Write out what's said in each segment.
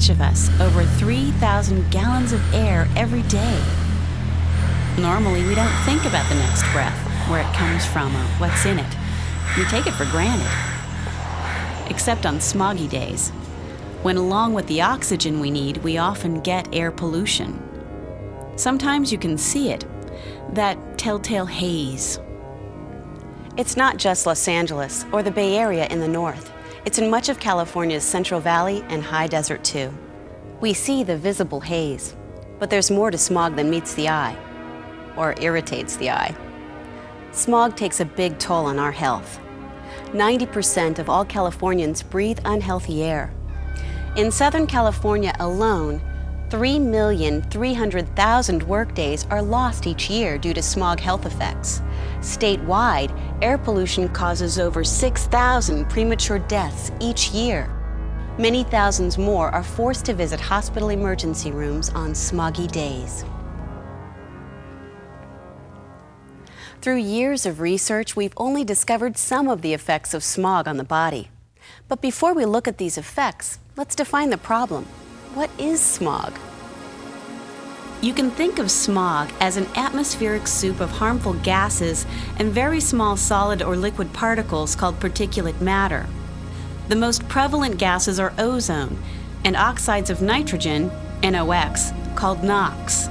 each of us over 3,000 gallons of air every day. Normally, we don't think about the next breath, where it comes from, or what's in it. We take it for granted. Except on smoggy days, when along with the oxygen we need, we often get air pollution. Sometimes you can see it, that telltale haze. It's not just Los Angeles or the Bay Area in the north. It's in much of California's Central Valley and high desert too. We see the visible haze, but there's more to smog than meets the eye, or irritates the eye. Smog takes a big toll on our health. 90% of all Californians breathe unhealthy air. In Southern California alone, 3,300,000 workdays are lost each year due to smog health effects. Statewide, air pollution causes over 6,000 premature deaths each year. Many thousands more are forced to visit hospital emergency rooms on smoggy days. Through years of research, we've only discovered some of the effects of smog on the body. But before we look at these effects, let's define the problem. What is smog? You can think of smog as an atmospheric soup of harmful gases and very small solid or liquid particles called particulate matter. The most prevalent gases are ozone and oxides of nitrogen, NOx, called NOx.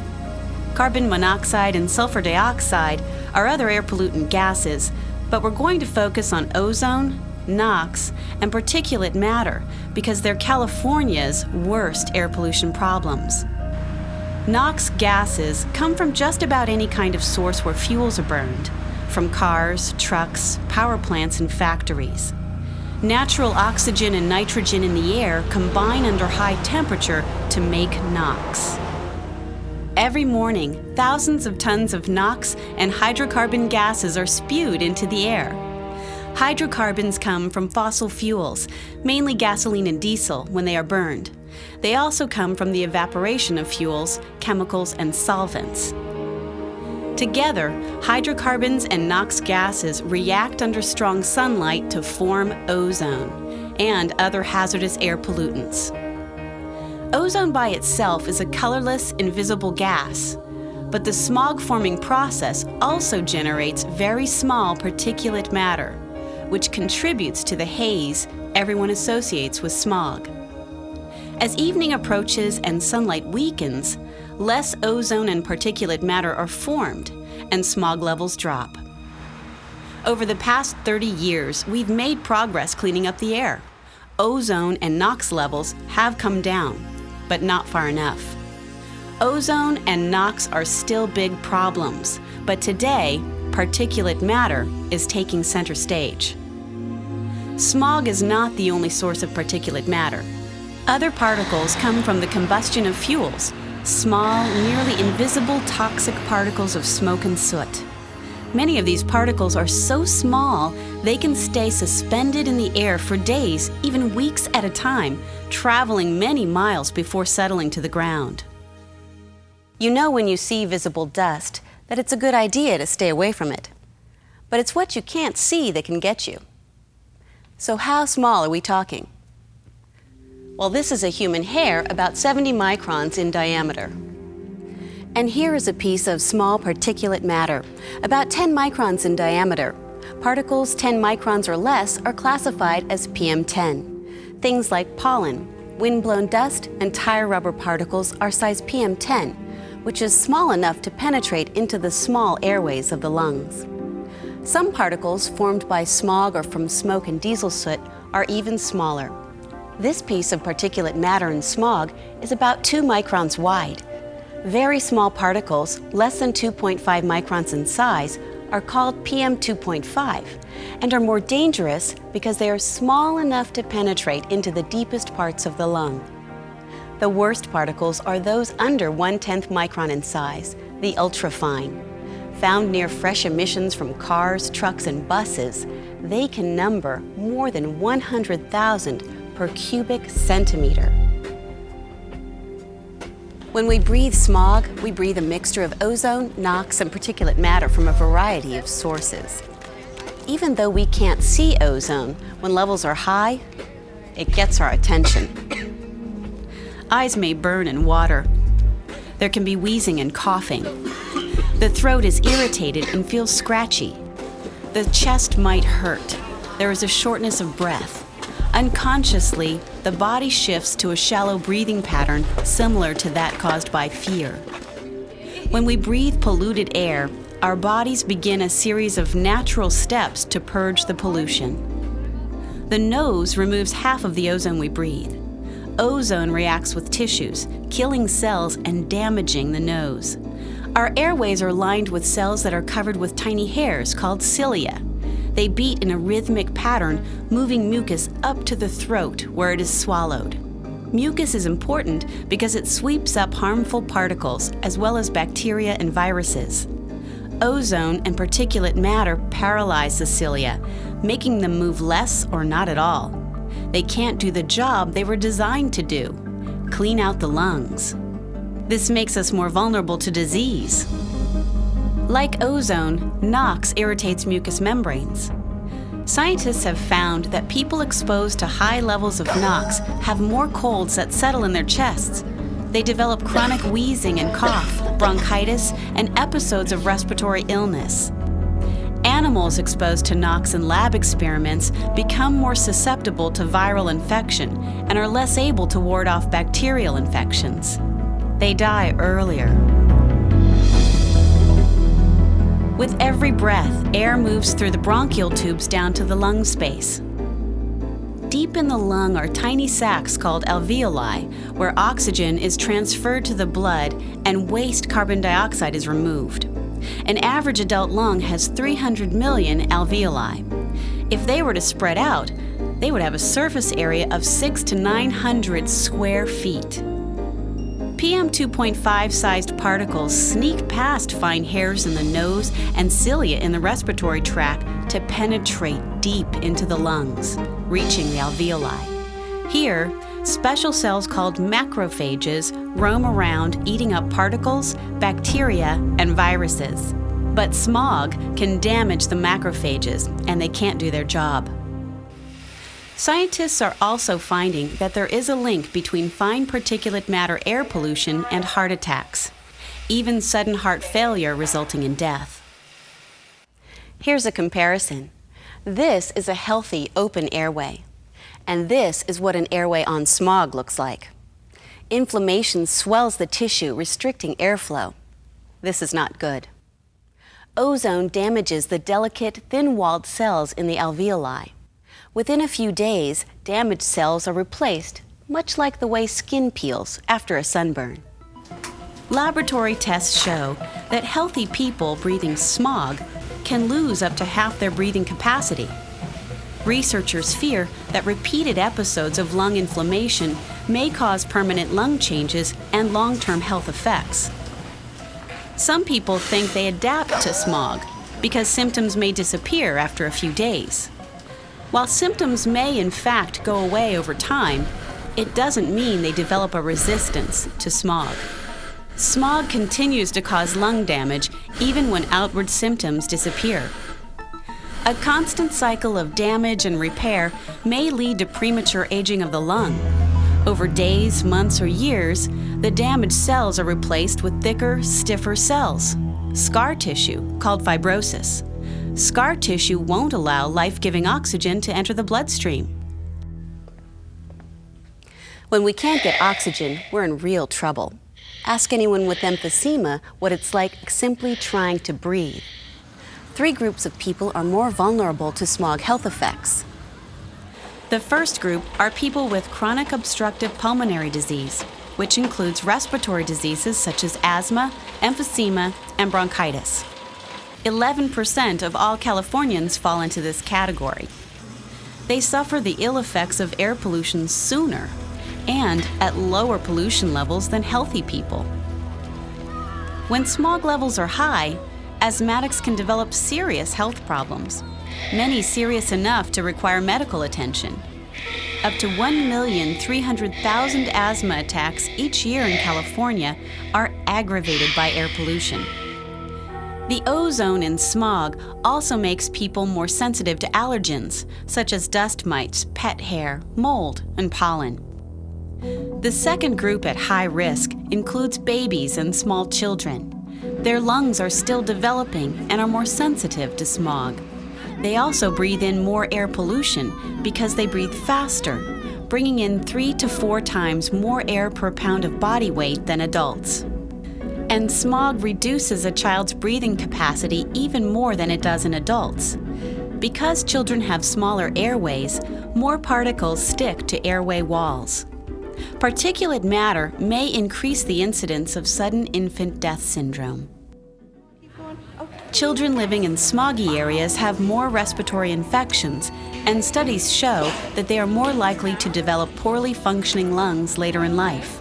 Carbon monoxide and sulfur dioxide are other air pollutant gases, but we're going to focus on ozone, NOx, and particulate matter because they're California's worst air pollution problems. NOx gases come from just about any kind of source where fuels are burned, from cars, trucks, power plants, and factories. Natural oxygen and nitrogen in the air combine under high temperature to make NOx. Every morning, thousands of tons of NOx and hydrocarbon gases are spewed into the air. Hydrocarbons come from fossil fuels, mainly gasoline and diesel, when they are burned. They also come from the evaporation of fuels, chemicals, and solvents. Together, hydrocarbons and NOx gases react under strong sunlight to form ozone and other hazardous air pollutants. Ozone by itself is a colorless, invisible gas, but the smog-forming process also generates very small particulate matter, which contributes to the haze everyone associates with smog. As evening approaches and sunlight weakens, less ozone and particulate matter are formed, and smog levels drop. Over the past 30 years, we've made progress cleaning up the air. Ozone and NOx levels have come down, but not far enough. Ozone and NOx are still big problems, but today, particulate matter is taking center stage. Smog is not the only source of particulate matter. Other particles come from the combustion of fuels, small, nearly invisible toxic particles of smoke and soot. Many of these particles are so small they can stay suspended in the air for days, even weeks at a time, traveling many miles before settling to the ground. You know when you see visible dust that it's a good idea to stay away from it. But it's what you can't see that can get you. So how small are we talking? Well, this is a human hair about 70 microns in diameter. And here is a piece of small particulate matter, about 10 microns in diameter. Particles 10 microns or less are classified as PM10. Things like pollen, windblown dust, and tire rubber particles are size PM10, which is small enough to penetrate into the small airways of the lungs. Some particles formed by smog or from smoke and diesel soot are even smaller. This piece of particulate matter in smog is about 2 microns wide. Very small particles, less than 2.5 microns in size, are called PM2.5 and are more dangerous because they are small enough to penetrate into the deepest parts of the lung. The worst particles are those under 1/10 micron in size, the ultrafine. Found near fresh emissions from cars, trucks, and buses, they can number more than 100,000 per cubic centimeter. When we breathe smog, we breathe a mixture of ozone, NOx, and particulate matter from a variety of sources. Even though we can't see ozone, when levels are high, it gets our attention. Eyes may burn and water. There can be wheezing and coughing. The throat is irritated and feels scratchy. The chest might hurt. There is a shortness of breath. Unconsciously, the body shifts to a shallow breathing pattern similar to that caused by fear. When we breathe polluted air, our bodies begin a series of natural steps to purge the pollution. The nose removes half of the ozone we breathe. Ozone reacts with tissues, killing cells and damaging the nose. Our airways are lined with cells that are covered with tiny hairs called cilia. They beat in a rhythmic pattern, moving mucus up to the throat where it is swallowed. Mucus is important because it sweeps up harmful particles as well as bacteria and viruses. Ozone and particulate matter paralyze the cilia, making them move less or not at all. They can't do the job they were designed to do: clean out the lungs. This makes us more vulnerable to disease. Like ozone, NOx irritates mucous membranes. Scientists have found that people exposed to high levels of NOx have more colds that settle in their chests. They develop chronic wheezing and cough, bronchitis, and episodes of respiratory illness. Animals exposed to NOx in lab experiments become more susceptible to viral infection and are less able to ward off bacterial infections. They die earlier. With every breath, air moves through the bronchial tubes down to the lung space. Deep in the lung are tiny sacs called alveoli, where oxygen is transferred to the blood and waste carbon dioxide is removed. An average adult lung has 300 million alveoli. If they were to spread out, they would have a surface area of 600 to 900 square feet. PM 2.5 sized particles sneak past fine hairs in the nose and cilia in the respiratory tract to penetrate deep into the lungs, reaching the alveoli. Here, special cells called macrophages roam around eating up particles, bacteria, and viruses. But smog can damage the macrophages, and they can't do their job. Scientists are also finding that there is a link between fine particulate matter air pollution and heart attacks, even sudden heart failure resulting in death. Here's a comparison. This is a healthy, open airway, and this is what an airway on smog looks like. Inflammation swells the tissue, restricting airflow. This is not good. Ozone damages the delicate, thin-walled cells in the alveoli. Within a few days, damaged cells are replaced, much like the way skin peels after a sunburn. Laboratory tests show that healthy people breathing smog can lose up to half their breathing capacity. Researchers fear that repeated episodes of lung inflammation may cause permanent lung changes and long-term health effects. Some people think they adapt to smog because symptoms may disappear after a few days. While symptoms may in fact go away over time, it doesn't mean they develop a resistance to smog. Smog continues to cause lung damage even when outward symptoms disappear. A constant cycle of damage and repair may lead to premature aging of the lung. Over days, months, or years, the damaged cells are replaced with thicker, stiffer cells, scar tissue called fibrosis. Scar tissue won't allow life-giving oxygen to enter the bloodstream. When we can't get oxygen, we're in real trouble. Ask anyone with emphysema what it's like simply trying to breathe. 3 groups of people are more vulnerable to smog health effects. The first group are people with chronic obstructive pulmonary disease, which includes respiratory diseases such as asthma, emphysema, and bronchitis. 11% of all Californians fall into this category. They suffer the ill effects of air pollution sooner and at lower pollution levels than healthy people. When smog levels are high, asthmatics can develop serious health problems, many serious enough to require medical attention. Up to 1,300,000 asthma attacks each year in California are aggravated by air pollution. The ozone in smog also makes people more sensitive to allergens, such as dust mites, pet hair, mold, and pollen. The second group at high risk includes babies and small children. Their lungs are still developing and are more sensitive to smog. They also breathe in more air pollution because they breathe faster, bringing in 3 to 4 times more air per pound of body weight than adults. And smog reduces a child's breathing capacity even more than it does in adults. Because children have smaller airways, more particles stick to airway walls. Particulate matter may increase the incidence of sudden infant death syndrome. Children living in smoggy areas have more respiratory infections, and studies show that they are more likely to develop poorly functioning lungs later in life.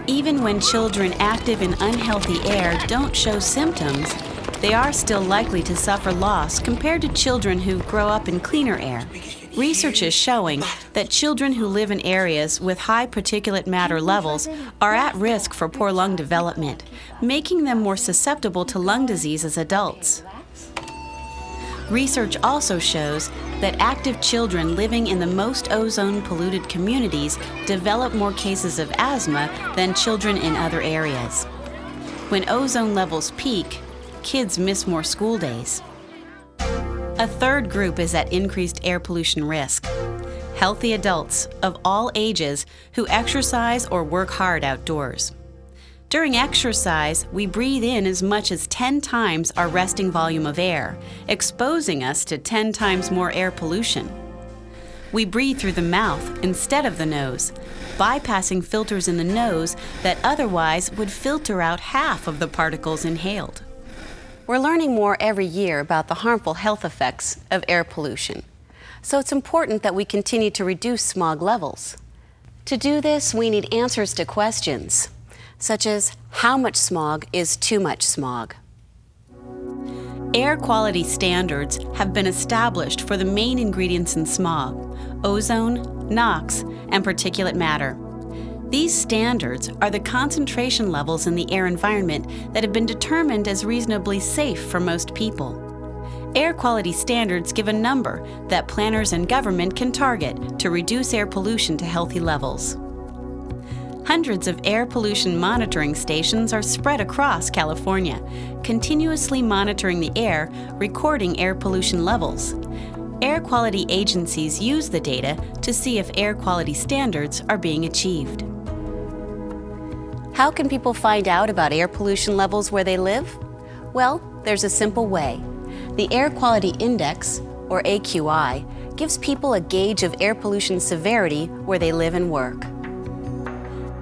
Even when children active in unhealthy air don't show symptoms, they are still likely to suffer loss compared to children who grow up in cleaner air. Research is showing that children who live in areas with high particulate matter levels are at risk for poor lung development, making them more susceptible to lung disease as adults. Research also shows that active children living in the most ozone-polluted communities develop more cases of asthma than children in other areas. When ozone levels peak, kids miss more school days. A third group is at increased air pollution risk: healthy adults of all ages who exercise or work hard outdoors. During exercise, we breathe in as much as 10 times our resting volume of air, exposing us to 10 times more air pollution. We breathe through the mouth instead of the nose, bypassing filters in the nose that otherwise would filter out half of the particles inhaled. We're learning more every year about the harmful health effects of air pollution, so it's important that we continue to reduce smog levels. To do this, we need answers to questions such as how much smog is too much smog. Air quality standards have been established for the main ingredients in smog: ozone, NOx, and particulate matter. These standards are the concentration levels in the air environment that have been determined as reasonably safe for most people. Air quality standards give a number that planners and government can target to reduce air pollution to healthy levels. Hundreds of air pollution monitoring stations are spread across California, continuously monitoring the air, recording air pollution levels. Air quality agencies use the data to see if air quality standards are being achieved. How can people find out about air pollution levels where they live? Well, there's a simple way. The Air Quality Index, or AQI, gives people a gauge of air pollution severity where they live and work.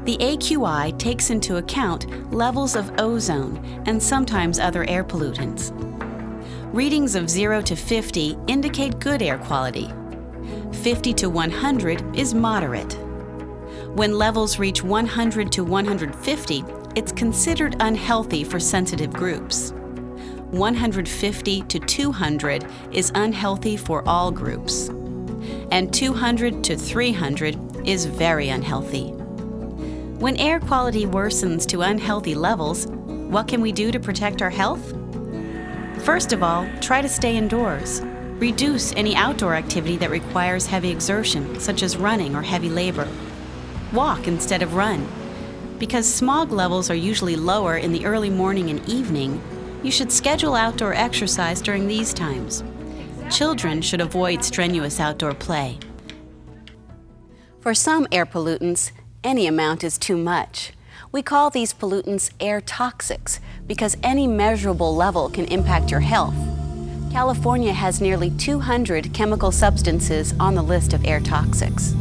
The AQI takes into account levels of ozone and sometimes other air pollutants. Readings of 0 to 50 indicate good air quality. 50 to 100 is moderate. When levels reach 100 to 150, it's considered unhealthy for sensitive groups. 150 to 200 is unhealthy for all groups. And 200 to 300 is very unhealthy. When air quality worsens to unhealthy levels, what can we do to protect our health? First of all, try to stay indoors. Reduce any outdoor activity that requires heavy exertion, such as running or heavy labor. Walk instead of run. Because smog levels are usually lower in the early morning and evening, you should schedule outdoor exercise during these times. Children should avoid strenuous outdoor play. For some air pollutants, any amount is too much. We call these pollutants air toxics because any measurable level can impact your health. California has nearly 200 chemical substances on the list of air toxics.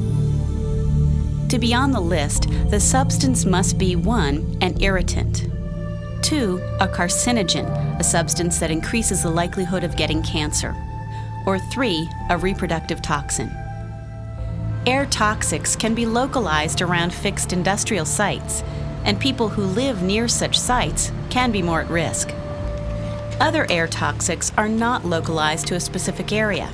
To be on the list, the substance must be 1, an irritant, 2, a carcinogen, a substance that increases the likelihood of getting cancer, or 3, a reproductive toxin. Air toxics can be localized around fixed industrial sites, and people who live near such sites can be more at risk. Other air toxics are not localized to a specific area.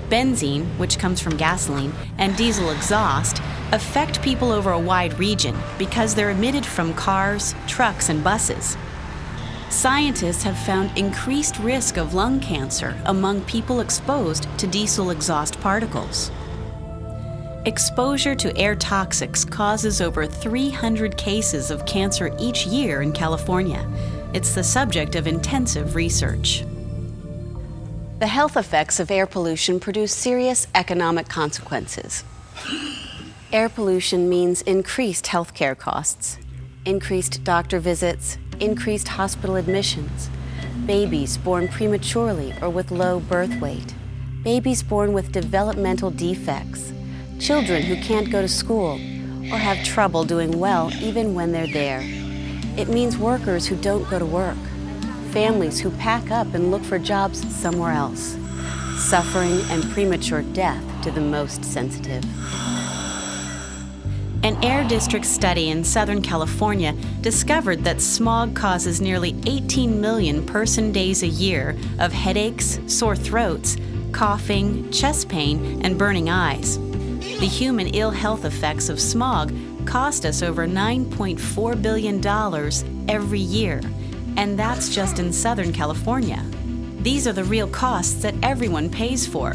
Benzene, which comes from gasoline, and diesel exhaust affect people over a wide region because they're emitted from cars, trucks, and buses. Scientists have found increased risk of lung cancer among people exposed to diesel exhaust particles. Exposure to air toxics causes over 300 cases of cancer each year in California. It's the subject of intensive research. The health effects of air pollution produce serious economic consequences. Air pollution means increased healthcare costs, increased doctor visits, increased hospital admissions, babies born prematurely or with low birth weight, babies born with developmental defects, children who can't go to school or have trouble doing well even when they're there. It means workers who don't go to work, families who pack up and look for jobs somewhere else, suffering and premature death to the most sensitive. An Air District study in Southern California discovered that smog causes nearly 18 million person-days a year of headaches, sore throats, coughing, chest pain, and burning eyes. The human ill health effects of smog cost us over $9.4 billion every year, and that's just in Southern California. These are the real costs that everyone pays for.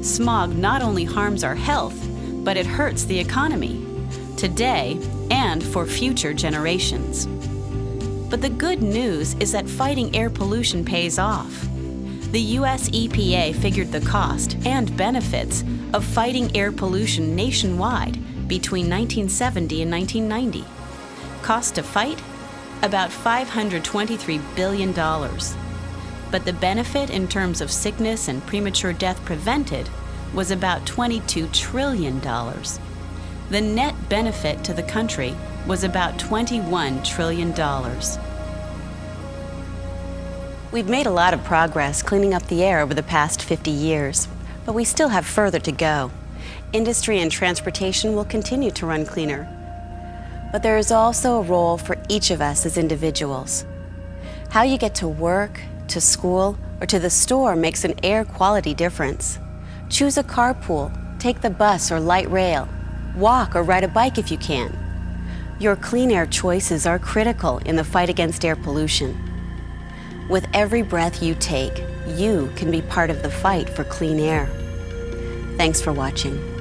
Smog not only harms our health, but it hurts the economy, today and for future generations. But the good news is that fighting air pollution pays off. The U.S. EPA figured the cost and benefits of fighting air pollution nationwide between 1970 and 1990. Cost to fight? About $523 billion. But the benefit in terms of sickness and premature death prevented was about $22 trillion. The net benefit to the country was about $21 trillion. We've made a lot of progress cleaning up the air over the past 50 years, but we still have further to go. Industry and transportation will continue to run cleaner. But there is also a role for each of us as individuals. How you get to work, to school, or to the store makes an air quality difference. Choose a carpool, take the bus or light rail, walk or ride a bike if you can. Your clean air choices are critical in the fight against air pollution. With every breath you take, you can be part of the fight for clean air. Thanks for watching.